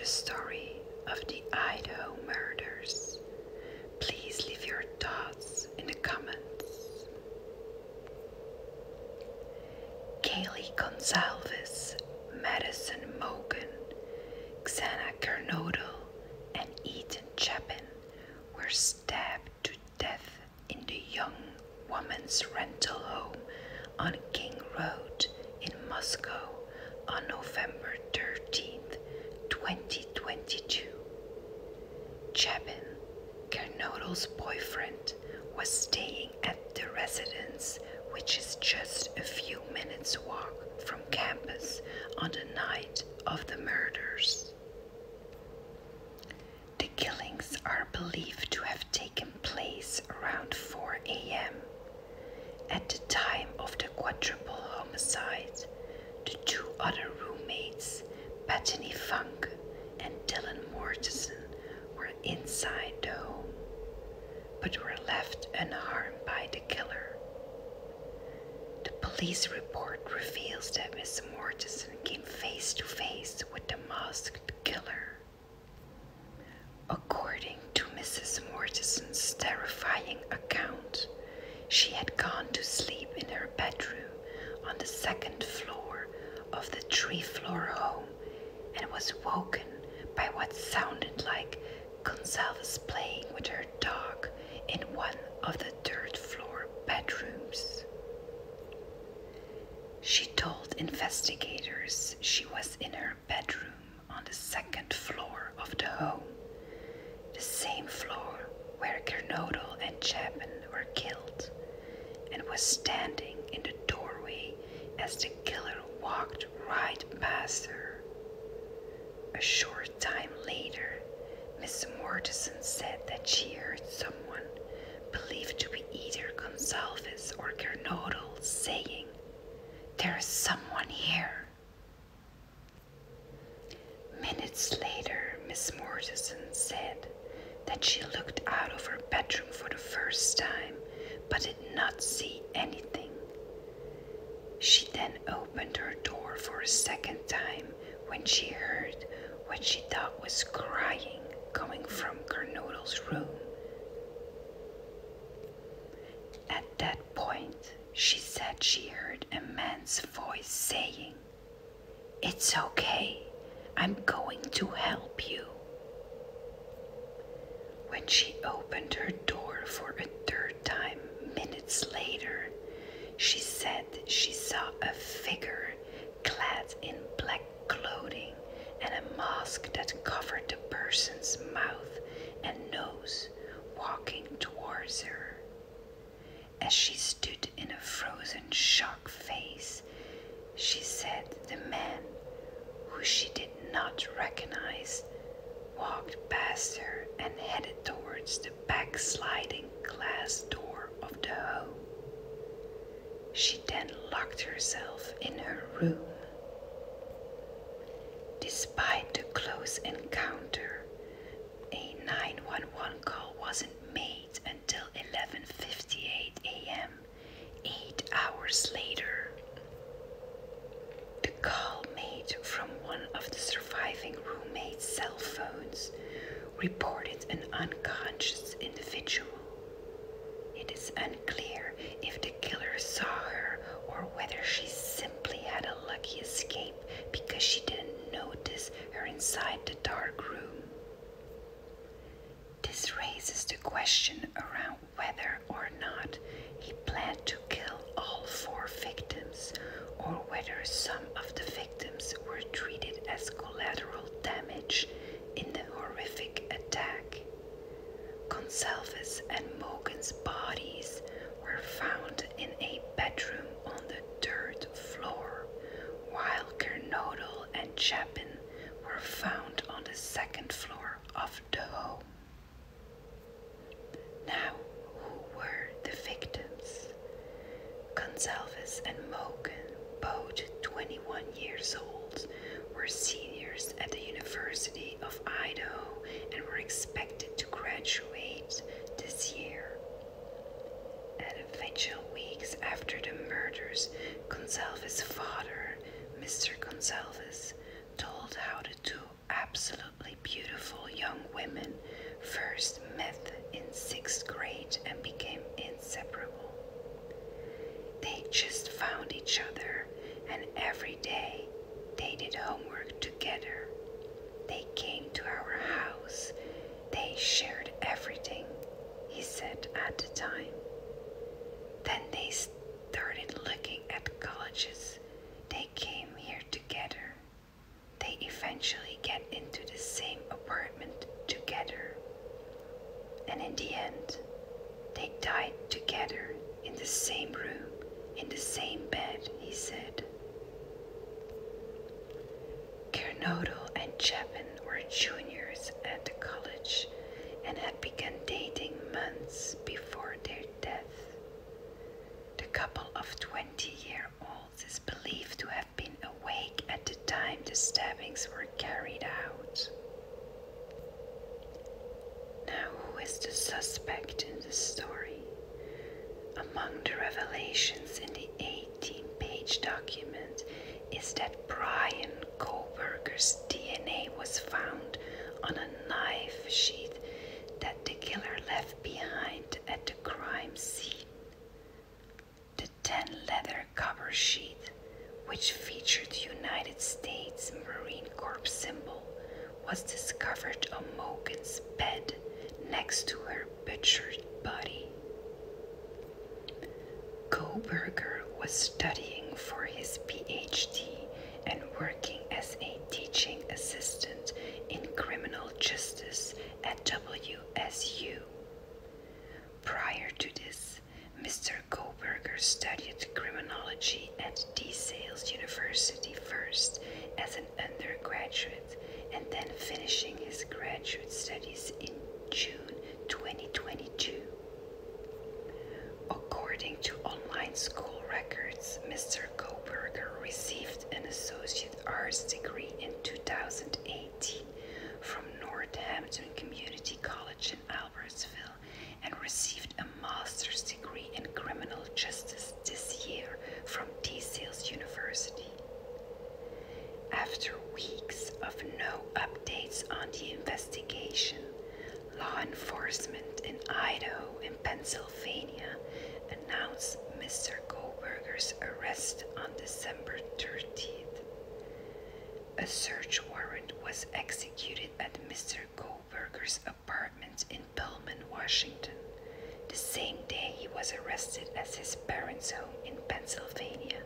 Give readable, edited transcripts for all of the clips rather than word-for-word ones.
story of the Idaho murders. Please leave your thoughts in the comments. Kaylee Goncalves, Madison Mogen, Xana Kernodle, and Chapin were stabbed to death in the young woman's rental home on King Road in Moscow on November 13th, 2022. Chapin, Kernodle's boyfriend, was staying at the residence, which is just a few minutes walk from campus, on the night of the murders. The killings are believed to have taken place around 4 a.m. At the time of the quadruple homicide, the two other roommates, Bethany Funk and Dylan Mortensen, were inside the home, but were left unharmed by the killer. The police report reveals that Miss Mortensen came face to face with the masked killer. According to Mrs. Mortensen's terrifying account, she had gone to sleep in her bedroom on the second floor of the 3-floor home and was woken by what sounded like Goncalves playing with her dog in one of the 3rd-floor bedrooms. She told investigators she was in her bedroom on the 2nd floor of the home, the same floor where Kernodle and Chapin were killed, and was standing in the doorway as the killer walked right past her. A short time later, Miss Mortensen said that she heard someone, believed to be either Goncalves or Kernodle, saying, "There is someone here." Minutes later, Miss Mortensen said that she looked out of her bedroom for the first time, but did not see anything. She then opened her door for a second time when she heard what she thought was crying coming from Kernodle's room. At that point, she said she heard a man's voice saying, "It's okay, I'm going to help you." When she opened her door for a 3rd time minutes later, she said she saw a figure clad in black clothing and a mask that covered the person's mouth and nose walking towards her. As she stood in a frozen shock face, she said the man, who she did not recognize, walked past her and headed towards the backsliding glass door of the home. She then locked herself in her room. Despite the close encounter, a 911 call wasn't made until 11:58 a.m., 8 hours later. The call made from one of the surviving roommate's cell phones reported an unconscious individual. It is unclear if the killer saw her or whether she simply had a lucky escape because she didn't notice her inside the dark room. This raises the question around whether or not he planned to kill all 4 victims, or whether some of the victims were treated as collateral damage in the horrific attack. Goncalves and Mogen's bodies were found in a bedroom on the 3rd floor, while Kernodle and Chapin were found on the 2nd floor of the home. Now, who were the victims? Goncalves and Mogen, both 21 years old, were seniors at the University of Idaho and were expected to graduate this year. At a vigil weeks after the murders, Goncalves' father, Mr. Goncalves, told how the two absolutely They just found each other, and every day they did homework together. They came to our house. They shared everything, he said at the time. Then they started looking at colleges. They came here together. They eventually get into the same apartment together. And in the end, they died together in the same room, in the same bed, he said. Kernodle and Chapin were juniors at the college and had begun dating months before their death. The couple of 20-year-olds is believed to have been awake at the time the stabbings were carried out. Now, who is the suspect in the story? Among the revelations in the 18-page document is that Bryan Kohberger's DNA was found on a knife sheath that the killer left behind at the crime scene. The tan leather cover sheet, which featured the United States Marine Corps symbol, was discovered on Mogen's bed next to her butchered body. Kohberger was studying for his PhD and working as a teaching assistant in criminal justice at WSU. Prior to this, Mr. Kohberger studied criminology at DeSales University first as an undergraduate and then finishing his graduate studies in June 2022. According to online school records, Mr. Kohberger received an Associate Arts degree in 2018 from Northampton Community College in Albertsville and received a master's degree in criminal justice this year from DeSales University. After weeks of no updates on the investigation, law enforcement in Idaho and Pennsylvania announced Mr. Kohberger's arrest on December 30th. A search warrant was executed at Mr. Kohberger's apartment in Pullman, Washington, the same day he was arrested at his parents' home in Pennsylvania.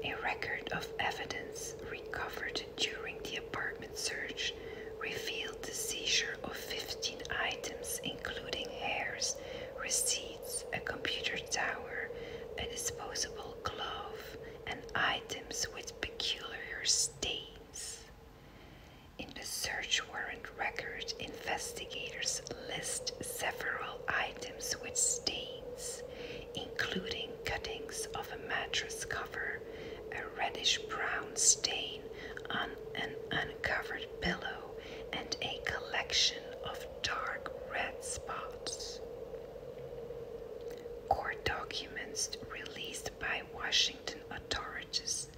A record of evidence recovered during the apartment search revealed the seizure of 15 items, including hairs, receipts, a computer tower, a disposable glove, and items with peculiar stains. In the search warrant record, investigators list several items with stains, including cuttings of a mattress cover, a reddish-brown stain on an uncovered pillow, and a collection of dark red spots. Court documents released by Washington authorities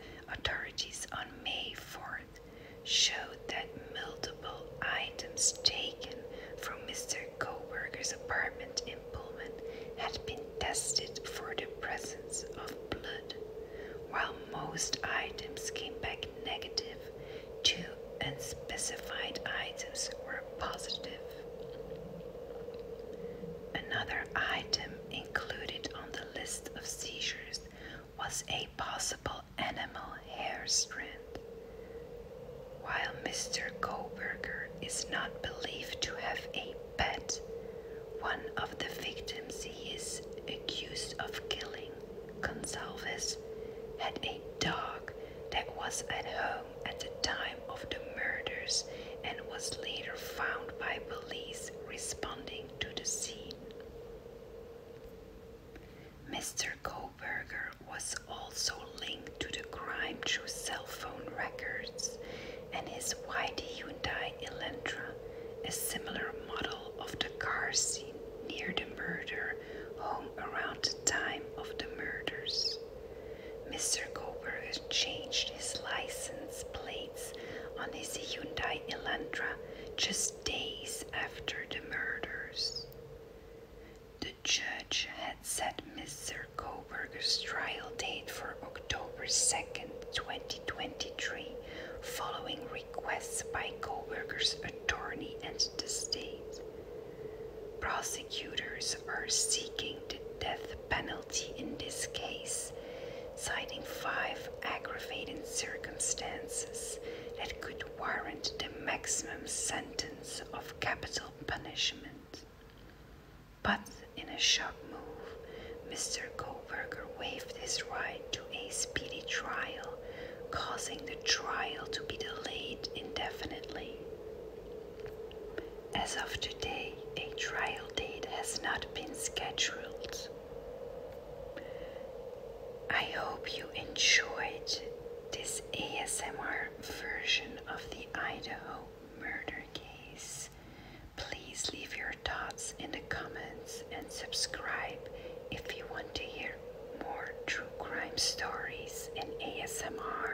on May 4th showed that multiple items taken from Mr. Kohberger's apartment in Pullman had been tested for the presence of blood, while most items came back negative. 2 unspecified items were positive. Another item included on the list of seizures was a possible animal hair strand. While Mr. Kohberger is not believed to have a pet, one of the victims he is accused of killing, Goncalves, had a dog that was at home at the time of the murders and was later found by police responding to the scene. Mr. Kohberger was also linked to the crime through cell phone records, and his white Hyundai Elantra, a similar model of the car seen near the murder home around the time of the murders. Mr. Kohberger changed his license plates on his Hyundai Elantra just days after the murders. The judge had set Mr. Kohberger Kohberger's trial date for October 2nd, 2023, following requests by Kohberger's attorney and the state. Prosecutors are seeking the death penalty in this case, citing 5 aggravating circumstances that could warrant the maximum sentence of capital punishment. But in a shock move, Mr. Kohberger waived his right to a speedy trial, causing the trial to be delayed indefinitely. As of today, a trial date has not been scheduled. I hope you enjoyed this ASMR version of the Idaho murder case. Please leave your thoughts in the comments and subscribe if you want to hear more true crime stories in ASMR.